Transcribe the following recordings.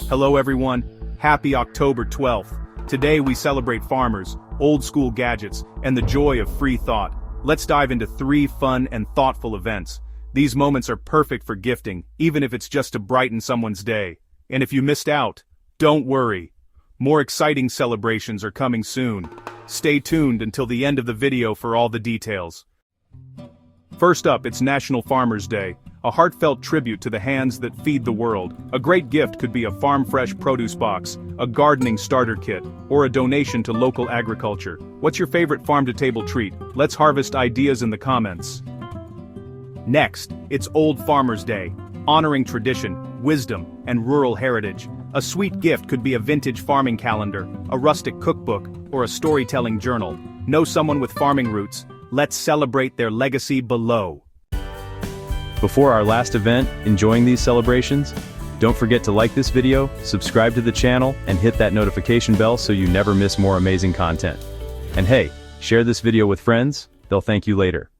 Hello everyone, happy October 12th. Today we celebrate farmers, old school gadgets, and the joy of free thought. Let's dive into 3 fun and thoughtful events. These moments are perfect for gifting, even if it's just to brighten someone's day. And if you missed out, don't worry. More exciting celebrations are coming soon. Stay tuned until the end of the video for all the details. First up, it's National Farmers Day, a heartfelt tribute to the hands that feed the world. A great gift could be a farm-fresh produce box, a gardening starter kit, or a donation to local agriculture. What's your favorite farm-to-table treat? Let's harvest ideas in the comments. Next, it's Old Farmers Day, honoring tradition, wisdom, and rural heritage. A sweet gift could be a vintage farming calendar, a rustic cookbook, or a storytelling journal. Know someone with farming roots? Let's celebrate their legacy below. Before our last event, enjoying these celebrations? Don't forget to like this video, subscribe to the channel, and hit that notification bell so you never miss more amazing content. And hey, share this video with friends, they'll thank you later.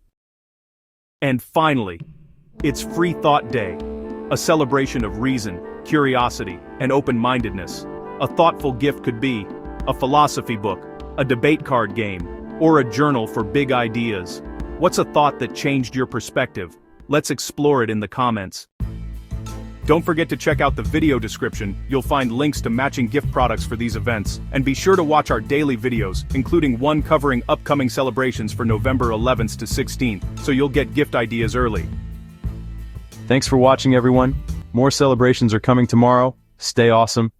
And finally, it's Freethought Day, a celebration of reason, curiosity, and open-mindedness. A thoughtful gift could be a philosophy book, a debate card game, or a journal for big ideas. What's a thought that changed your perspective? Let's explore it in the comments. Don't forget to check out the video description, you'll find links to matching gift products for these events, and be sure to watch our daily videos, including one covering upcoming celebrations for November 11th to 16th, so you'll get gift ideas early. Thanks for watching everyone. More celebrations are coming tomorrow. Stay awesome,